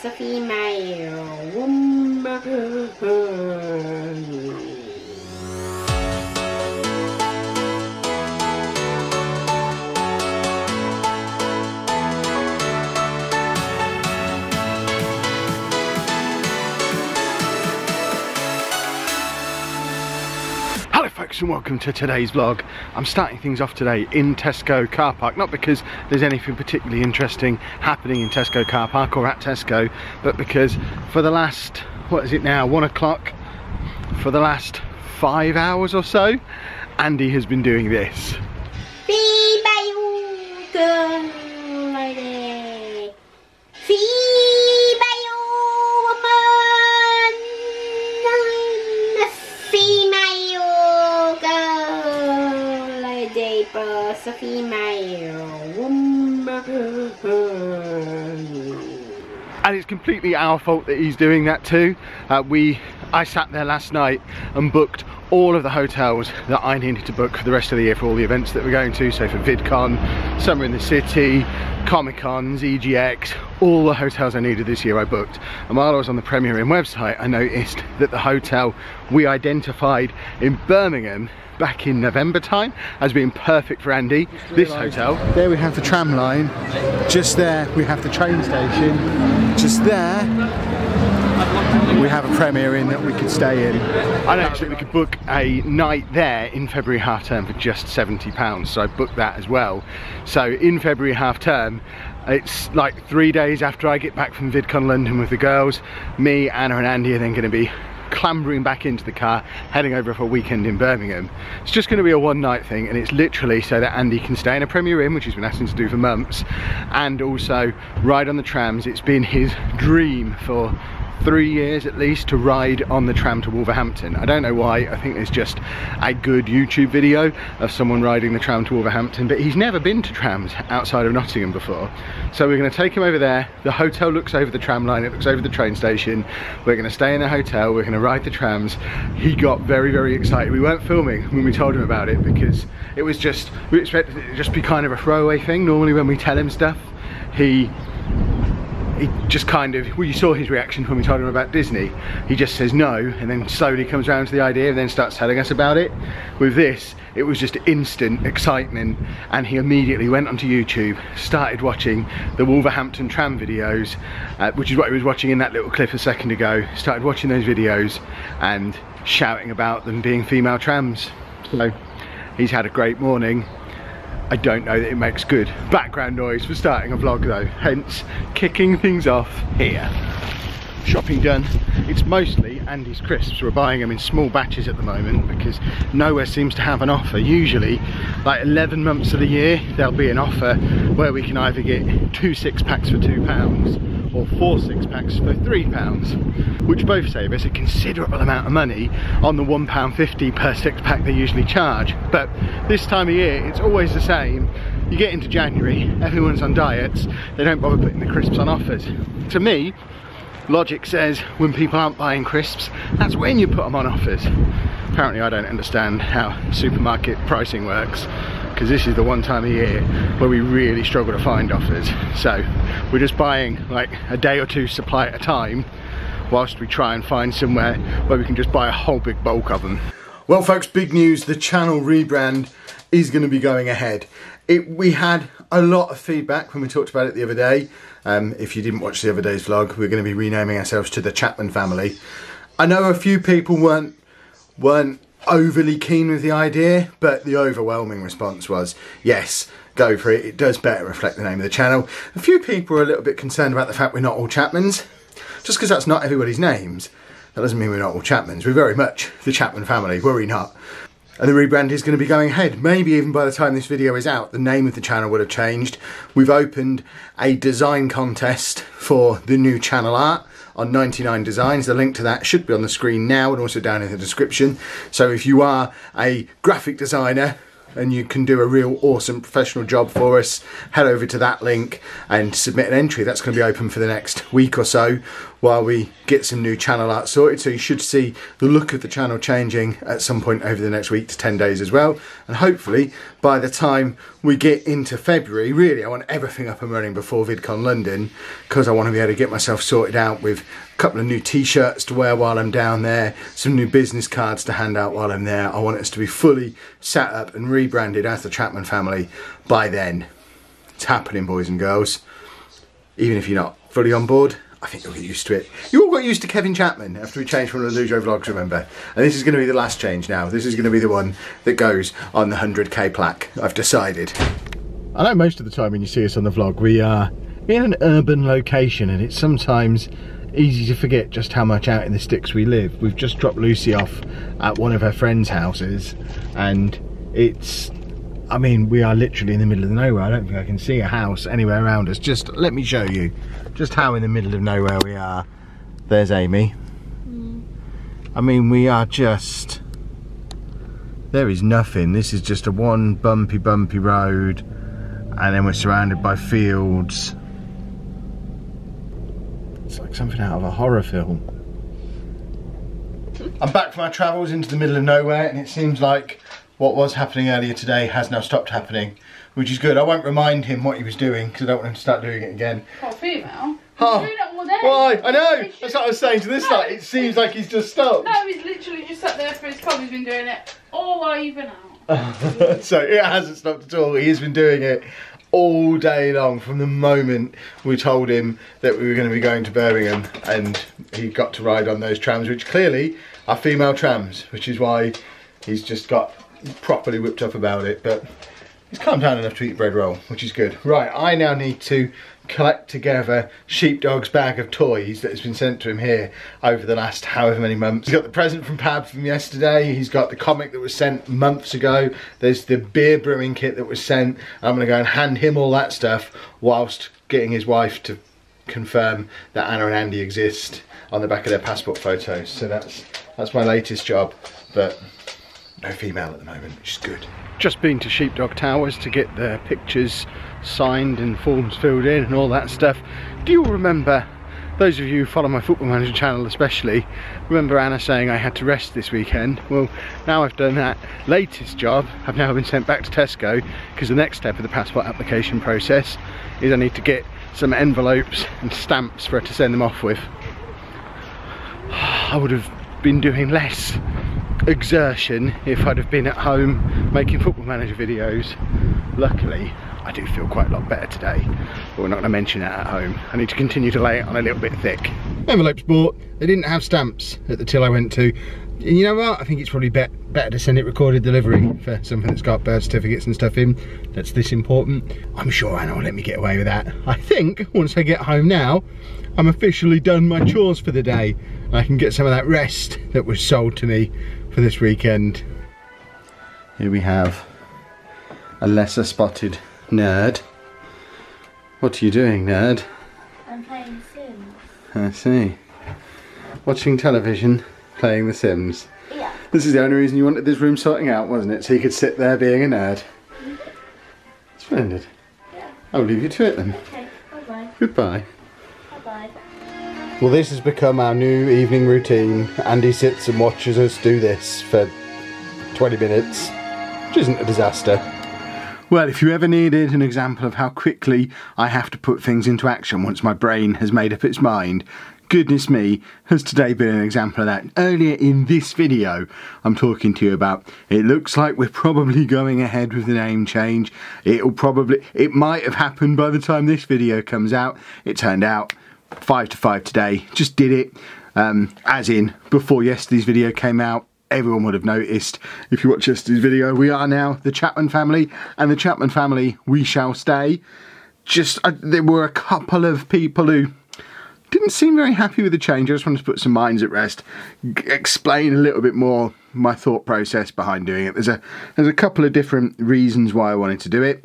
a female woman. Hello folks and welcome to today's vlog. I'm starting things off today in Tesco car park, not because there's anything particularly interesting happening in Tesco car park or at Tesco, but because for the last, what is it now, 1 o'clock, for the last 5 hours or so, Andy has been doing this. A female woman. And it's completely our fault that he's doing that too. I sat there last night and booked all of the hotels that I needed to book for the rest of the year for all the events that we're going to. So for VidCon, Summer in the City, Comic Cons, EGX, all the hotels I needed this year I booked. And while I was on the Premier Inn website, I noticed that the hotel we identified in Birmingham back in November time as being perfect for Andy, this hotel. There we have the tram line, just there we have the train station, just there we have a Premier Inn that we could stay in. I know actually we could book a night there in February half term for just £70, so I booked that as well. So in February half term, it's like 3 days after I get back from VidCon London with the girls, me, Anna and Andy are then going to be clambering back into the car, heading over for a weekend in Birmingham. It's just going to be a one night thing, and it's literally so that Andy can stay in a Premier Inn, which he's been asking to do for months, and also ride on the trams. It's been his dream for 3 years at least to ride on the tram to Wolverhampton. I don't know why, I think there's just a good YouTube video of someone riding the tram to Wolverhampton, but he's never been to trams outside of Nottingham before. So we're going to take him over there. The hotel looks over the tram line, it looks over the train station. We're going to stay in the hotel, we're going to ride the trams. He got very, very excited. We weren't filming when we told him about it because it was just, we expected it to just be kind of a throwaway thing. Normally when we tell him stuff, he just kind of, well, you saw his reaction when we told him about Disney. He just says no and then slowly comes around to the idea and then starts telling us about it. With this, it was just instant excitement, and he immediately went onto YouTube, started watching the Wolverhampton tram videos, which is what he was watching in that little clip a second ago. Started watching those videos and shouting about them being female trams. So he's had a great morning. I don't know that it makes good background noise for starting a vlog though, hence kicking things off here. Shopping done. It's mostly Andy's crisps. We're buying them in small batches at the moment because nowhere seems to have an offer. Usually like 11 months of the year there'll be an offer where we can either get 2 6-packs for £2 or 4 6-packs for £3, which both save us a considerable amount of money on the £1.50 per 6-pack they usually charge. But this time of year it's always the same. You get into January, everyone's on diets, they don't bother putting the crisps on offers. To me, logic says when people aren't buying crisps, that's when you put them on offers. Apparently I don't understand how supermarket pricing works, because this is the one time of year where we really struggle to find offers. So we're just buying like a day or two supply at a time whilst we try and find somewhere where we can just buy a whole big bulk of them. Well folks, big news, the channel rebrand is going to be going ahead. We had a lot of feedback when we talked about it the other day. If you didn't watch the other day's vlog, we're going to be renaming ourselves to the Chapman Family. I know a few people weren't overly keen with the idea, but the overwhelming response was yes, go for it. It does better reflect the name of the channel. A few people are a little bit concerned about the fact we're not all Chapmans. Just because that's not everybody's names, that doesn't mean we're not all Chapmans. We're very much the Chapman family, were we not? And the rebrand is going to be going ahead. Maybe even by the time this video is out, the name of the channel would have changed. We've opened a design contest for the new channel art on 99 Designs. The link to that should be on the screen now and also down in the description. So if you are a graphic designer and you can do a real awesome professional job for us, head over to that link and submit an entry. That's going to be open for the next week or so. while we get some new channel art sorted. So you should see the look of the channel changing at some point over the next week to 10 days as well. And hopefully by the time we get into February, really I want everything up and running before VidCon London, because I want to be able to get myself sorted out with a couple of new t-shirts to wear while I'm down there, some new business cards to hand out while I'm there. I want us to be fully set up and rebranded as the Chapman family by then. It's happening, boys and girls. Even if you're not fully on board, I think you'll get used to it. You all got used to Kevin Chapman after we changed from the Lujo Vlogs, remember? And this is going to be the last change now. This is going to be the one that goes on the 100k plaque, I've decided. I know most of the time when you see us on the vlog, we are in an urban location, and it's sometimes easy to forget just how much out in the sticks we live. We've just dropped Lucy off at one of her friends' houses, and it's, I mean, we are literally in the middle of nowhere. I don't think I can see a house anywhere around us. Just let me show you just how in the middle of nowhere we are. There's Amy. I mean, we are just, there is nothing. This is just a one bumpy road, and then we're surrounded by fields. It's like something out of a horror film. I'm back from our travels into the middle of nowhere, and it seems like what was happening earlier today has now stopped happening, which is good. I won't remind him what he was doing because I don't want him to start doing it again. Oh, female? Oh, He's doing it all day. why? I know! That's what I was saying to this side. It seems like he's just stopped. No, he's literally just sat there for his coffee. He's been doing it all while you've been out. So it hasn't stopped at all. He's been doing it all day long from the moment we told him that we were going to be going to Birmingham, and he got to ride on those trams, which clearly are female trams, which is why he's just got properly whipped up about it. But he's calmed down enough to eat bread roll, which is good. Right, I now need to collect together Sheepdog's bag of toys that has been sent to him here over the last however many months. He's got the present from Pab from yesterday, he's got the comic that was sent months ago, there's the beer brewing kit that was sent. I'm going to go and hand him all that stuff whilst getting his wife to confirm that Anna and Andy exist on the back of their passport photos. So that's my latest job, but no female at the moment, which is good. Just been to Sheepdog Towers to get the pictures signed and forms filled in and all that stuff. Do you remember, those of you who follow my Football Manager channel especially, remember Anna saying I had to rest this weekend? Well, now I've done that latest job, I've now been sent back to Tesco, because the next step of the passport application process is I need to get some envelopes and stamps for her to send them off with. I would have been doing less exertion if I'd have been at home making Football Manager videos. Luckily I do feel quite a lot better today, but we're not going to mention that at home. I need to continue to lay it on a little bit thick. Envelopes bought, they didn't have stamps at the till I went to, and you know what, I think it's probably better to send it recorded delivery for something that's got birth certificates and stuff in that's this important. I'm sure Anna will let me get away with that. I think once I get home now, I'm officially done my chores for the day. I can get some of that rest that was sold to me for this weekend. Here we have a lesser spotted nerd. What are you doing, nerd? I'm playing Sims. I see. Watching television, playing The Sims. Yeah. This is the only reason you wanted this room sorting out, wasn't it? So you could sit there being a nerd. Splendid. Yeah. I'll leave you to it then. Okay, bye-bye. Goodbye. Bye-bye. Well, this has become our new evening routine. Andy sits and watches us do this for 20 minutes, which isn't a disaster. Well, if you ever needed an example of how quickly I have to put things into action once my brain has made up its mind, goodness me, has today been an example of that. Earlier in this video, I'm talking to you about, it looks like we're probably going ahead with the name change. It might have happened by the time this video comes out. It turned out 5 to 5 today, just did it, as in before yesterday's video came out. Everyone would have noticed, if you watch yesterday's video, we are now the Chapman family, and the Chapman family we shall stay. There were a couple of people who didn't seem very happy with the change. I just wanted to put some minds at rest, explain a little bit more my thought process behind doing it. There's a couple of different reasons why I wanted to do it,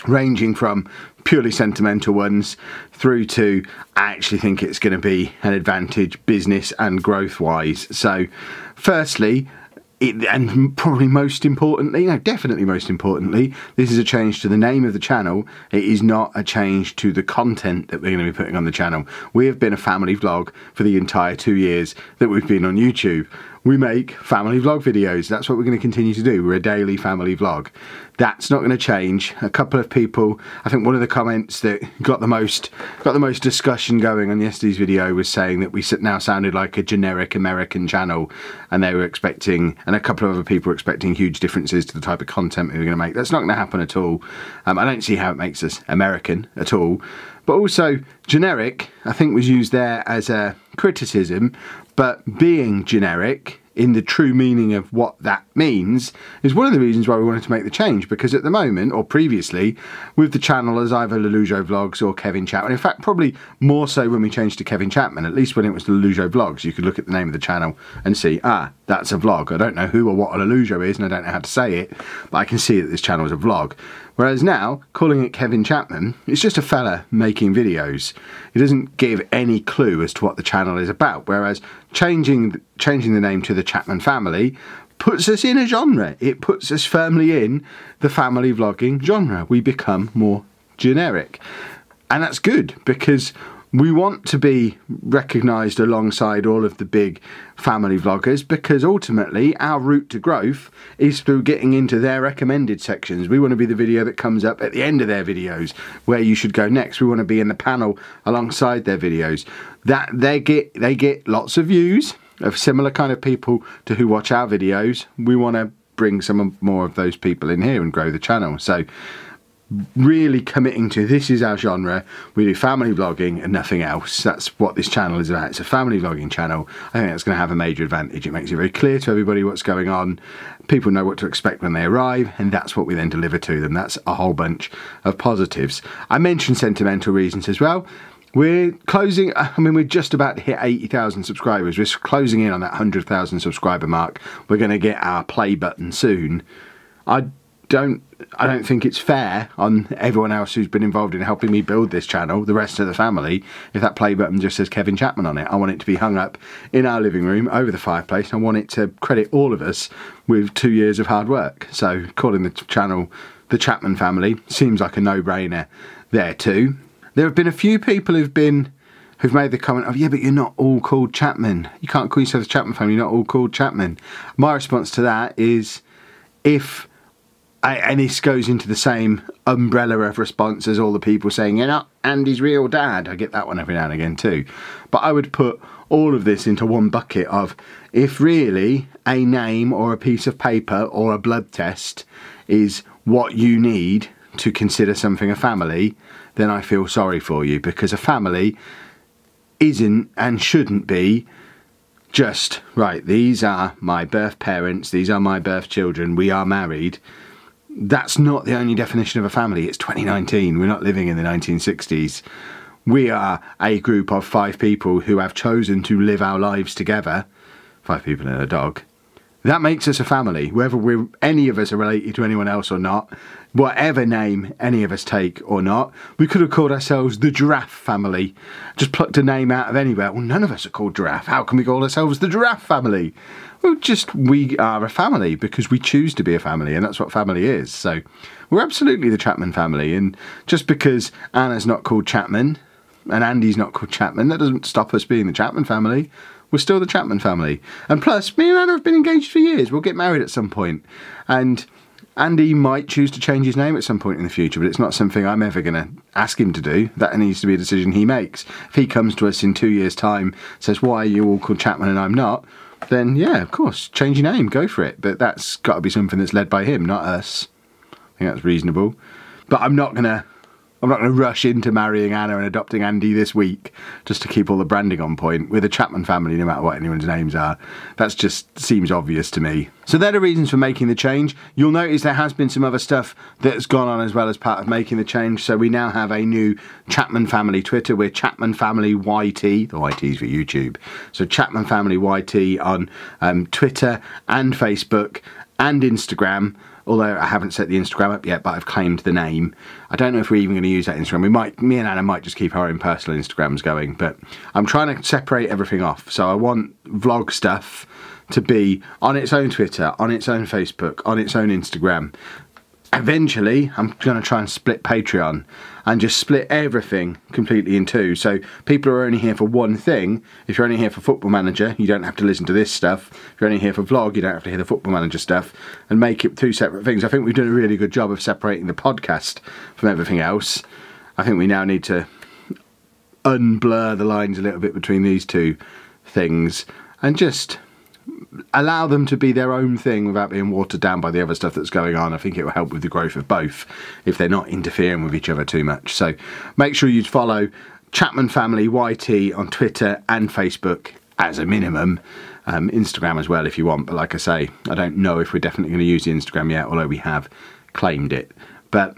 ranging from purely sentimental ones through to I actually think it's going to be an advantage business and growth wise. So firstly, and probably most importantly, no, definitely most importantly, this is a change to the name of the channel. It is not a change to the content that we're going to be putting on the channel. We have been a family vlog for the entire 2 years that we've been on YouTube. We make family vlog videos. That's what we're going to continue to do. We're a daily family vlog. That's not going to change. A couple of people, I think one of the comments that got the most discussion going on yesterday's video was saying that we now sounded like a generic American channel, and they were expecting, and a couple of other people were expecting huge differences to the type of content we were going to make. That's not going to happen at all. I don't see how it makes us American at all. But also, generic, I think, was used there as a criticism, but being generic in the true meaning of what that means is one of the reasons why we wanted to make the change, because at the moment, or previously, with the channel as either Lelujo Vlogs or Kevin Chapman, in fact probably more so when we changed to Kevin Chapman, at least when it was Lelujo Vlogs, you could look at the name of the channel and see, that's a vlog. I don't know who or what a Lelujo is, and I don't know how to say it, but I can see that this channel is a vlog. Whereas now, calling it Kevin Chapman, it's just a fella making videos. It doesn't give any clue as to what the channel is about, whereas changing the name to the Chapman Family puts us in a genre. It puts us firmly in the family vlogging genre. We become more generic. And that's good, because we want to be recognised alongside all of the big family vloggers, because ultimately our route to growth is through getting into their recommended sections. We want to be the video that comes up at the end of their videos, where you should go next. We want to be in the panel alongside their videos. That they get lots of views of similar kind of people to who watch our videos. We want to bring some more of those people in here and grow the channel. So really committing to, this is our genre, we do family vlogging and nothing else. That's what this channel is about. It's a family vlogging channel. I think that's going to have a major advantage. It makes it very clear to everybody what's going on. People know what to expect when they arrive, and that's what we then deliver to them. That's a whole bunch of positives. I mentioned sentimental reasons as well. We're closing, we're just about to hit 80,000 subscribers. We're closing in on that 100,000 subscriber mark. We're going to get our play button soon. I don't think it's fair on everyone else who's been involved in helping me build this channel, the rest of the family, if that play button just says Kevin Chapman on it. I want it to be hung up in our living room over the fireplace. I want it to credit all of us with 2 years of hard work. So calling the channel the Chapman Family seems like a no-brainer there too. There have been a few people who've made the comment of, yeah, but you're not all called Chapman. You can't call yourself the Chapman Family, you're not all called Chapman. My response to that is, and this goes into the same umbrella of response as all the people saying, you're not Andy's real dad. I get that one every now and again too. But I would put all of this into one bucket of, if really a name or a piece of paper or a blood test is what you need to consider something a family, then I feel sorry for you, because a family isn't and shouldn't be just, right, these are my birth parents, these are my birth children, we are married. That's not the only definition of a family. It's 2019. We're not living in the 1960s. We are a group of 5 people who have chosen to live our lives together. 5 people and a dog. That makes us a family, whether any of us are related to anyone else or not, whatever name any of us take or not. We could have called ourselves the Giraffe Family, just plucked a name out of anywhere. Well, none of us are called Giraffe. How can we call ourselves the Giraffe Family? Well, we are a family because we choose to be a family, and that's what family is. So we're absolutely the Chapman Family, and just because Anna's not called Chapman and Andy's not called Chapman, that doesn't stop us being the Chapman Family. We're still the Chapman Family. And plus, me and Anna have been engaged for years. We'll get married at some point. And Andy might choose to change his name at some point in the future, but it's not something I'm ever going to ask him to do. That needs to be a decision he makes. If he comes to us in 2 years' time, says, why are you all called Chapman and I'm not? Then, yeah, of course, change your name, go for it. But that's got to be something that's led by him, not us. I think that's reasonable. But I'm not going to rush into marrying Anna and adopting Andy this week just to keep all the branding on point. We're the Chapman Family no matter what anyone's names are. That just seems obvious to me. So they're the reasons for making the change. You'll notice there has been some other stuff that's gone on as well as part of making the change. So we now have a new Chapman Family Twitter. We're Chapman Family YT. The YT is for YouTube. So Chapman Family YT on Twitter and Facebook and Instagram. Although I haven't set the Instagram up yet, but I've claimed the name. I don't know if we're even going to use that Instagram. Me and Anna might just keep our own personal Instagrams going, but I'm trying to separate everything off. So I want vlog stuff to be on its own Twitter, on its own Facebook, on its own Instagram. Eventually, I'm going to try and split Patreon and just split everything completely in two. So people are only here for one thing. If you're only here for Football Manager, you don't have to listen to this stuff. If you're only here for vlog, you don't have to hear the Football Manager stuff, and make it two separate things. I think we've done a really good job of separating the podcast from everything else. I think we now need to unblur the lines a little bit between these two things and just allow them to be their own thing without being watered down by the other stuff that's going on. I think it will help with the growth of both if they're not interfering with each other too much. So make sure you follow Chapman Family YT on Twitter and Facebook as a minimum. Instagram as well if you want, but like I say, I don't know if we're definitely going to use the Instagram yet, although we have claimed it. But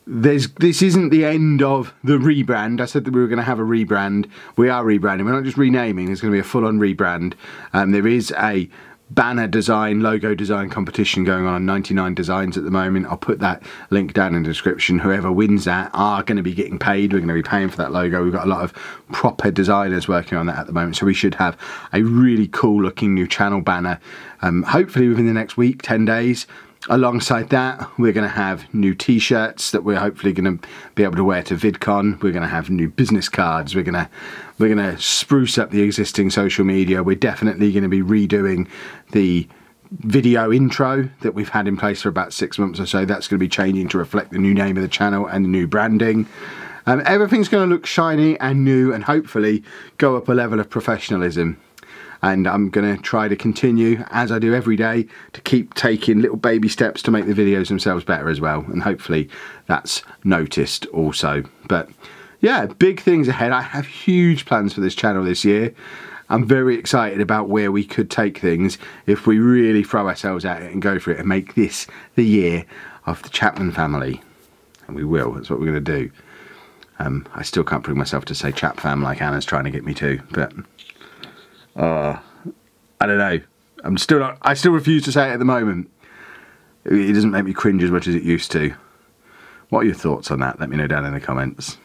this isn't the end of the rebrand. I said that we were going to have a rebrand. We are rebranding. We're not just renaming. There's going to be a full-on rebrand. There is a banner design, logo design competition going on 99 Designs at the moment. I'll put that link down in the description. Whoever wins that are going to be getting paid. We're going to be paying for that logo. We've got a lot of proper designers working on that at the moment, so we should have a really cool looking new channel banner hopefully within the next week, 10 days. Alongside that, we're going to have new t-shirts that we're hopefully going to be able to wear to VidCon. We're going to have new business cards. We're going to spruce up the existing social media. We're definitely going to be redoing the video intro that we've had in place for about 6 months or so. That's going to be changing to reflect the new name of the channel and the new branding. Everything's going to look shiny and new and hopefully go up a level of professionalism. And I'm going to try to continue, as I do every day, to keep taking little baby steps to make the videos themselves better as well. And hopefully that's noticed also. But yeah, big things ahead. I have huge plans for this channel this year. I'm very excited about where we could take things if we really throw ourselves at it and go for it and make this the year of the Chapman family. And we will. That's what we're going to do. I still can't bring myself to say Chap Fam like Anna's trying to get me to, but I don't know. I still refuse to say it at the moment. It doesn't make me cringe as much as it used to. What are your thoughts on that? Let me know down in the comments.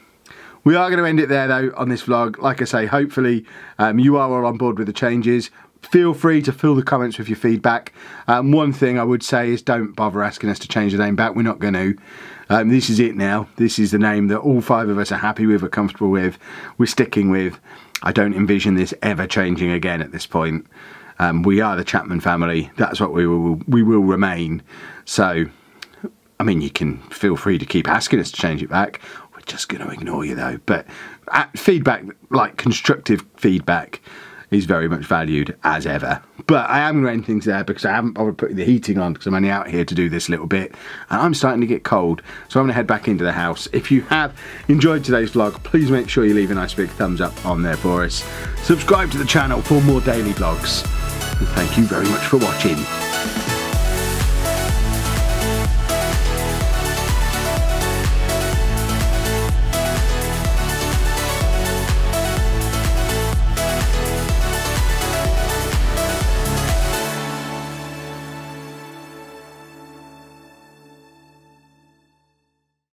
We are going to end it there though on this vlog. Like I say, hopefully you are all on board with the changes. Feel free to fill the comments with your feedback. One thing I would say is don't bother asking us to change the name back. We're not going to. This is it now. This is the name that all 5 of us are happy with, are comfortable with, we're sticking with. I don't envision this ever changing again at this point. We are the Chapman family. That's what we will remain. So, I mean, you can feel free to keep asking us to change it back. We're just going to ignore you though. But feedback, like constructive feedback, is very much valued as ever. But I am going to end things there because I haven't bothered putting the heating on because I'm only out here to do this little bit and I'm starting to get cold, so I'm going to head back into the house. If you have enjoyed today's vlog, please make sure you leave a nice big thumbs up on there for us. Subscribe to the channel for more daily vlogs, and thank you very much for watching.